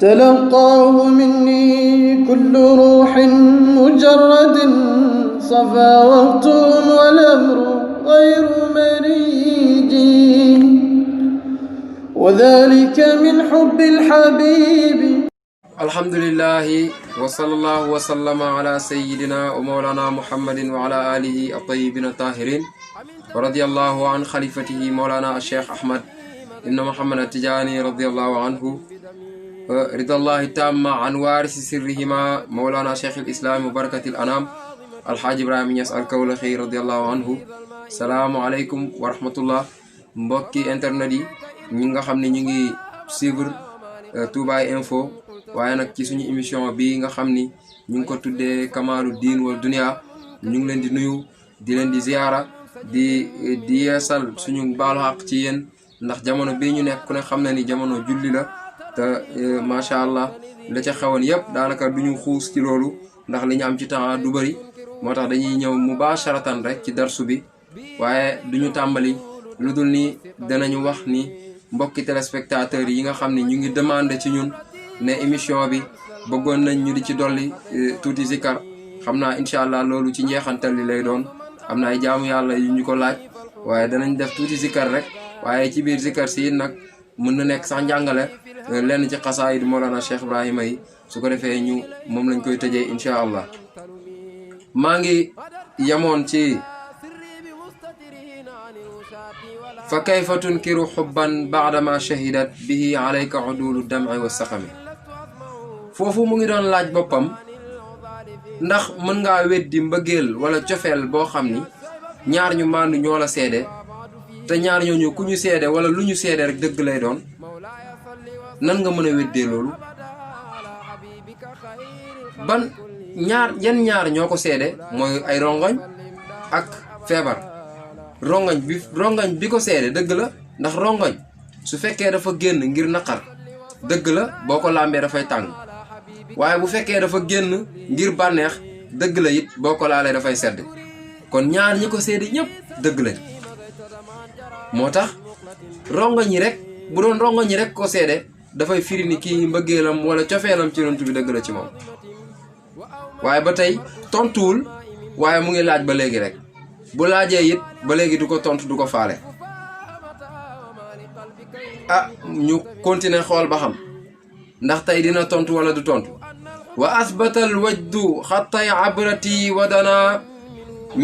تلقاه مني كل روح مجرد صفا وقت والأمر غير مريج وذلك من حب الحبيب. الحمد لله وصلى الله وسلم على سيدنا ومولانا محمد وعلى آله الطيبين الطاهرين ورضي الله عن خليفته مولانا الشيخ أحمد بن محمد التجاني رضي الله عنه رضا الله تام عن وارث سرهما مولانا شيخ الإسلام وبركة الأنام الحاج إبراهيم نياس الكولخي رضي الله عنه. السلام عليكم ورحمة الله mbokki internet yi ñi nga xam ne ñu ngi suivre Touba Info waaye nag ci suñu émission bi nga xam ni ñu ngi ko tuddee Kamaalu Diin wa Dunya ñu ngi leen di nuyu di leen di ziyaara di yeesal suñu baalu xaq ci yéen ndax jamono bii ñu nekk ku ne xam na ni jamono julli la te macha allah la ca xewoon yëpp daanaka duñu xuus ci loolu ndax li ñu am ci temps du bëri moo tax dañuy ñëw mubasharatan rek ci darsu bi waaye duñu tàmbali lu dul ni danañu wax ni mbokki téléspectateurs yi nga xam ne ñu ngi demandé ci ñun ne émission bi bëggoon nañ ñu di ci dolli tuuti zikar xam naa incha allah loolu ci njeexantal li lay doon am na ay jaamu yàlla yu ñu ko laaj waaye danañ def tuuti zikar rek waaye ci biir zikar si nag mën na nekk sax njàngale lenn ci xasaayid Mawlana Cheikh Ibrahima yi su ko defee ñu moom lañ koy tëjee incha allah. maa ngi yemoon ci fa kayfa tunkiru xubban baadama shahidat bihi alayka udulu dam'i wa saqami. foofu mu ngi doon laaj boppam ndax mën ngaa weddi mbëggeel wala cofeel boo xam ni ñaar ñu màndu ñoo la seede te ñaar ñooñu ku ñu seede wala lu ñu seede rek dëgg lay doon nan nga mën a weddee loolu. ban yan ñaar ñoo ko seede mooy ay rongoñ ak feebar. rongoñ bi ko seede dëgg la ndax rongoñ su fekkee dafa génn ngir naqar dëgg la boo ko làmbee dafay tàng waaye bu fekkee dafa génn ngir bànneex dëgg la it boo ko laalee dafay sedd kon ñaar ñi ko seede ñëpp dëgg lañ. moo tax rongoñ yi rek bu doon rongoñ yi rek ko seede dafay firi ni kii mbëggeelam wala cofeelam ci yonent bi dëgg la ci moom waaye ba tey tontuwul waaye mu ngi laaj ba léegi rek bu laajee it ba léegi du ko tontu du ko faale. ñu continuer xool ba xam ndax tey dina tontu wala du tontu. wa asbata al wajdu xattay abrati wadana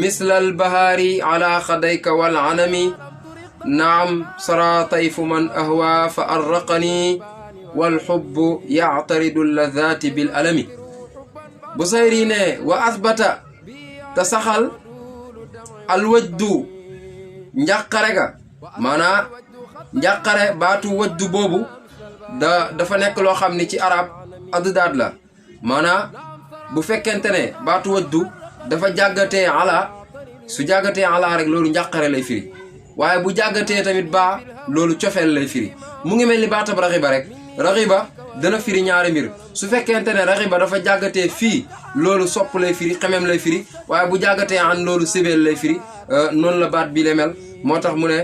misla al bahaari ala xadayka wal anami naam sara tayfu man ahwa fa arraqani wal xubbu yactaridu lladaati bil alami. Busayri ne wa asbata te saxal alwajdu njàqare ga maanaa njàqare baatu wajdu boobu dafa nekk loo xam ni ci arab addaad la maanaa bu fekkente ne baatu wajdu dafa jàggatee ala su jàggatee ala rek loolu njàqare lay firi waaye bu jàggatee tamit baa loolu cofeel lay firi mu ngi mel ni baatab raxiba rek raxiba dana firi ñaari mbir su fekkente ne raxiba dafa jàggatee fii loolu sopp lay firi xemem lay firi waaye bu jàggatee an loolu sibeel lay firi noonu la baat bi le mel moo tax mu ne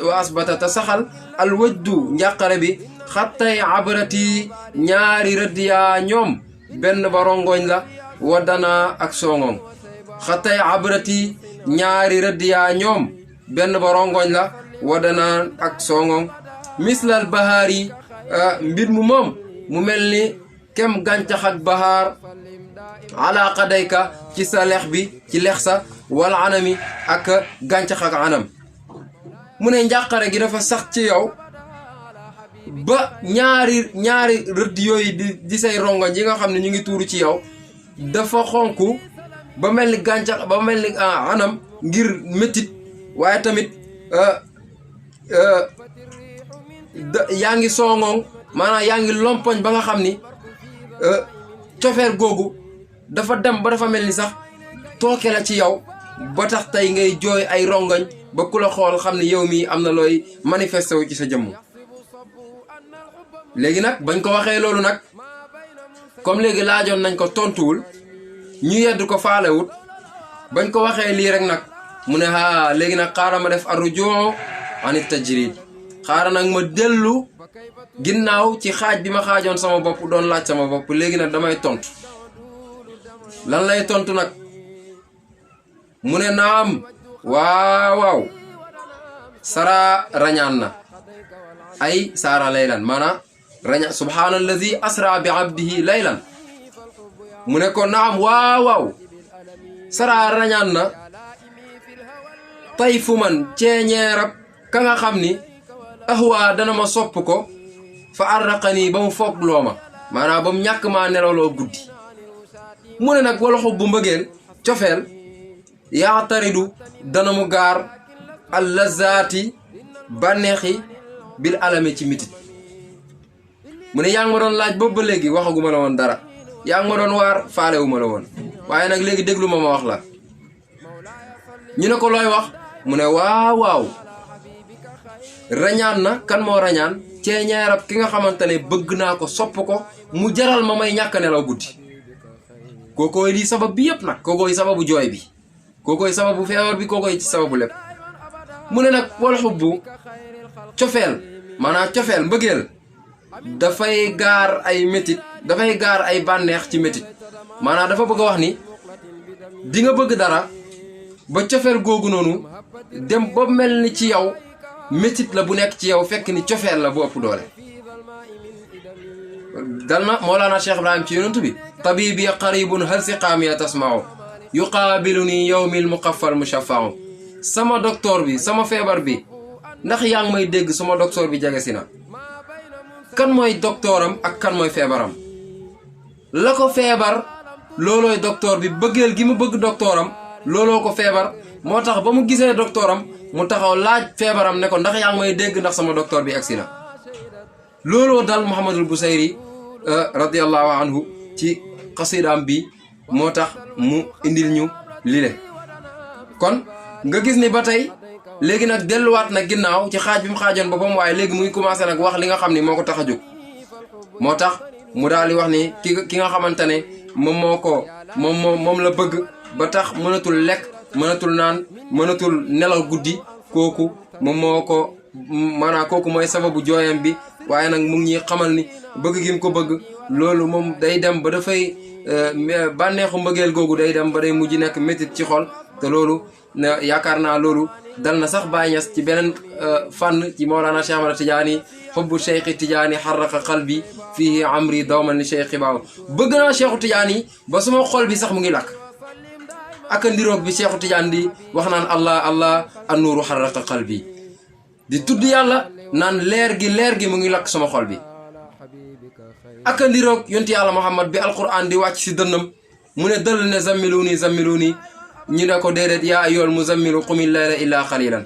wa asbata te saxal al wajdu njàqare bi xattay abrati ñaari rëdd yaa ñoom benn ba rongoñ la waddana ak songoŋ xattay abrati ñaari rëdd yaa ñoom benn ba rongoñ la waddana ak songoŋ mislal bahaar yi mbir mu moom mu mel ni kem gàncax ak bahaar ala qadayka ci sa lex bi ci lex sa wala anami ak gàncax ak anam mu ne njàqare gi dafa sax ci yow ba ñaari rëdd yooyu di say rongoñ yi nga xam ne ñu ngi tuuru ci yow dafa xonk ba mel ni gàncax ba mel ni anam ngir métit waaye tamit yaa ngi songoŋ maanaam yaa ngi lompoñ ba nga xam ni cofeer googu dafa dem ba dafa mel ni sax tooke la ci yow ba tax tey ngay jooy ay rongoñ ba ku la xool xam ne yow mii am na looy manifesté wu ci sa jëmm. léegi nag bañ ko waxee loolu nag comme léegi laajoon nañ ko tontuwul ñu yedd ko faalewut bañ ko waxee lii rek nag mu ne léegi nag xaaral ma def arrujuu anit tajrid xaaral nag ma dellu ginnaaw ci xaaj bi ma xaajoon sama bopp doon laaj sama bopp léegi nag damay tontu lan lay tontu nag mu ne naam waaw sara rañaan na ay saara laylan maanaam raña subhaanallazi asra bi abdihi laylan mu ne ko naam waaw sara rañaan na tay fu man ceeñeerab ka nga xam ni ahwa dana ma sopp ko fa arraqani ba mu foogloo ma maanaam ba mu ñàkk maa nelawloo guddi mu ne nag wala xob bu mbëggeel cofeel yaataridu dana mu gaar al lazaati bànneexi bil alami ci mitit mu ne yaa ngi ma doon laaj boobu ba léegi waxaguma la woon dara yaa ngi ma doon waar faalewuma la woon waaye nag léegi déglu ma wax la ñu ne ko looy wax mu ne waaw rañaan na kan moo rañaan ceeñeerab ki nga xamante ne bëgg naa ko sopp ko mu jaral ma may ñàkk nelaw guddi kookooy lii sabab bi yëpp nag kookooy sababu jooy bi kookooy sababu feebar bi kookooy ci sababu lépp mu ne nag wal xubbu cofeel maanaam cofeel mbëggeel dafay gaar ay métit dafay gaar ay bànneex ci métit maanaam dafa bëgg a wax ni di nga bëgg dara ba cofeel googu noonu dem ba mel ni ci yow métit la bu nekk ci yow fekk ni cofeel la bu ëpp doole dal na Mawlana Cheikh Ibrahim ci yonent bi tabibi qaribun hal siqaamiya tasma'u yuqaabiluni yawmil muqaffal mushaffa'u sama docteur bi sama feebar bi ndax yaa ngi may dégg sama docteur bi jege si na kan mooy docteuram ak kan mooy feebaram la ko feebar loolooy docteur bi bëggeel gi mu bëgg docteuram looloo ko feebar moo tax ba mu gisee docteuram mu taxaw laaj feebaram ne ko ndax yaa ngi may dégg ndax sama docteur bi agsi na looloo dal Muhammadul Busayri radiyallahu anhu ci xasidaam bi moo tax mu indil ñu lile kon nga gis ni ba tey léegi nag delluwaat na ginnaaw ci xaaj bi mu xaajoon boppam waaye léegi muy commencé nag wax li nga xam ni moo ko tax a jóg moo tax mu daal di wax ni ki nga xamante ne moom la bëgg ba tax mënatul lekk mënatul naan mënatul nelaw guddi kooku moom moo ko maanaam kooku mooy sababu jooyam bi waaye nag mu ngi ñuy xamal ni bëgg gi mu ko bëgg loolu moom day dem ba dafay bànneexu mbëggeel googu day dem ba day mujj nekk métit ci xol te loolu yaakaar naa loolu dal na sax Baay Ñas ci beneen fànn ci Mawlana Cheikh Ahmad Tidiane xubbu Cheikh Tidiane xarraqa qalbi fihi amri dawman li Cheikh baaw bëgg naa Cheikh Tidiane ba suma xol bi sax mu ngi lakk ak ndiroog bi Cheikh Tidiane di wax naan allah an-nuuru xarraqa qalbi di tudd yàlla naan leer gi mu ngi lakk sama xol bi ak ndiroog yonti yàlla Muhammad bi alquran di wàcc si dënnam mu ne dëll ne zammiluni ñu ne ko déedéet yaa ayyuhal muzammilu qumil layla illaa qalilan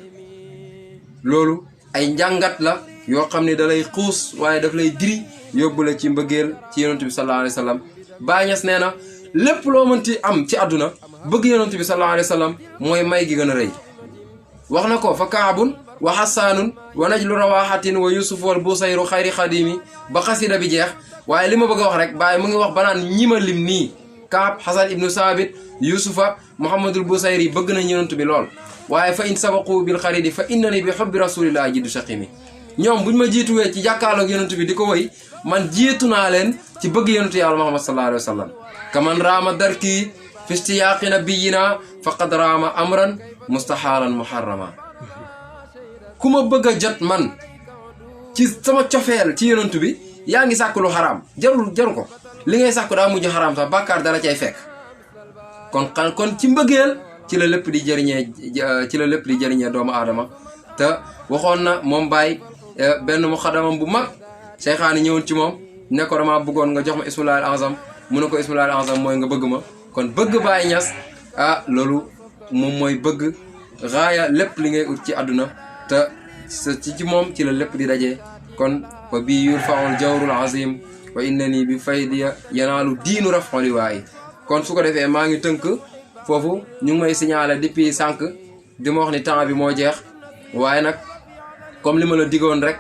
loolu ay njàngat la yoo xam ne da lay xuus waaye daf lay diri yóbbu la ci mbëggeel ci yonent bi sallallahu alayhi wa sallam Baay Ñas nee na lépp loo mënti am ci àdduna bëgg yonent bi sallallahu alayhi wa sallam mooy may gi gën a rëy wax na ko fa kaabun wa xasaanun wa najlu rawaxatin wa yusuf wal busayru xayri xadimi ba xasida bi jeex waaye li ma bëgg a wax rek Baay mu ngi wax banaan ñi ma lim nii Kaab Xasan ibnu Saabit Yusufa Muhammadul Busayri bëgg nañ yonent bi lool waaye fa in sabaqu bil xaridi fa innani bi xubbi rasulillahi jiddu shaqimi ñoom buñ ma jiituwee ci jàkkaarloog yonent bi di ko woy man jiitu naa leen ci bëgg yonentu yàlla Muhammad sallallahu alayhi wa sallam kaman raama darki fi istiyaaqi nabiyina faqad raama amran mustaxaalan muharrama ku ma bëgg a jot man ci sama cofeel ci yonent bi yaa ngi sàkk lu xaraam jaru ko li ngay sàkk daa mujj xaraam sax bàkkaar dara cay fekk kon ci mbëggeel ci la lépp di jëriñee doomu aadama te waxoon na moom Baay benn mu xadamam bu mag Seyxaani ñëwoon ci moom ne ko dama bëggoon nga jox ma ismullaahil azam mu ne ko ismullaahil azam mooy nga bëgg ma kon bëgg Baay Ñas loolu moom mooy bëgg raaya lépp li ngay ut ci àdduna te ci moom ci la lépp di dajee kon wa bii yurfaul jawrul azim wa innani bi faydiya yanaalu diinu rafoli waayi kon su ko defee maa ngi tënk foofu ñu ngi may signaler depuis sànq di ma wax ni temps bi moo jeex waaye nag comme li ma la digoon rek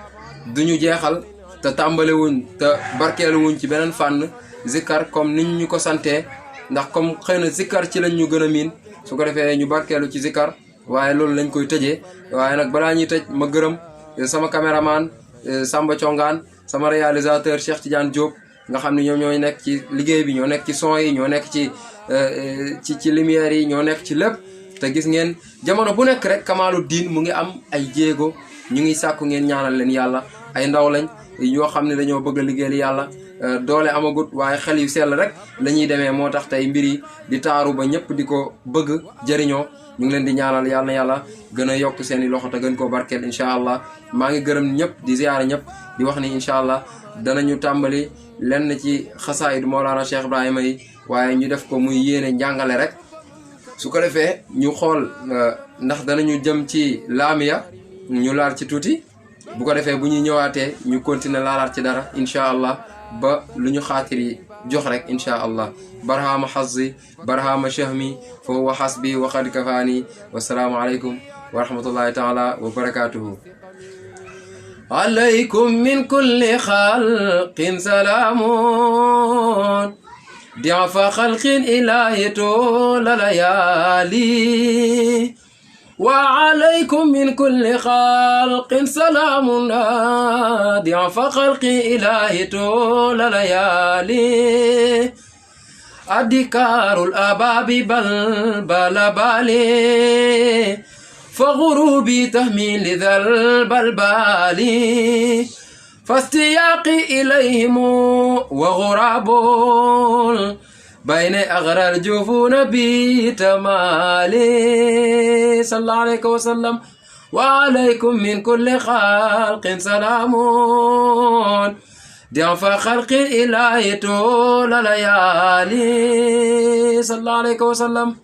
duñu jeexal te tàmbalewuñ te barkeeluwuñ ci beneen fànn zikkar comme niñ ñu ko santee ndax comme xëy na zikkar ci lañ ñu gën a miin su ko defee ñu barkeelu ci zikkar waaye loolu lañ koy tëjee waaye nag balaa ñuy tëj ma gërëm sama caméraman Samba Thiongaan sama réalisateur Cheikh Tidiane Diop nga xam ne ñoom ñooy nekk ci liggéey bi ñoo nekk ci son yi ñoo nekk ci lumière yi ñoo nekk ci lépp te gis ngeen jamono bu nekk rek Kamaluddin mu ngi am ay jéego ñu ngi sàkku ngeen ñaanal leen yàlla ay ndaw lañ yoo xam ne dañoo bëgg a liggéeyal yàlla doole amagut waaye xel yu sell rek la ñuy demee moo tax tey mbir yi di taaru ba ñëpp di ko bëgg jëriñoo ñu ngi leen di ñaanal yàlla na yàlla gën a yokk seen i loxo te gën koo barkeel incha allah maa ngi gërëm ñëpp di ziyaara ñëpp di wax ni incha allah danañu tàmbali lenn ci xasaayidu Mawlana Cheikh Ibrahima yi waaye ñu def ko muy yéene njàngale rek su ko defee ñu xool ndax danañu jëm ci laamiya ñu laal ci tuuti bu ko defee bu ñuy ñëwaatee ñu continuer laalaat ci dara incha allah ba lu ñu xaatir yi jox rek incha allah barhama xazzi barhama shahmi fa huwa xasbi wa qad kafaani wasalaamu aleykum wa rahmatullahi taala wa barakatuhu عليكم من كل خلق سلام ضعف خلق إله طول ليالي وعليكم من كل خلق سلام ضعف خلق إله طول ليالي أذكار الأباب بل بالي فغروبي تهميل ذا البلبال فاستياقي إليهم وغراب بين أغرى الجفون بتمالي صلى الله عليه وسلم وعليكم من كل خلق سلام ضعف خلق إله طول ليالي صلى الله عليه وسلم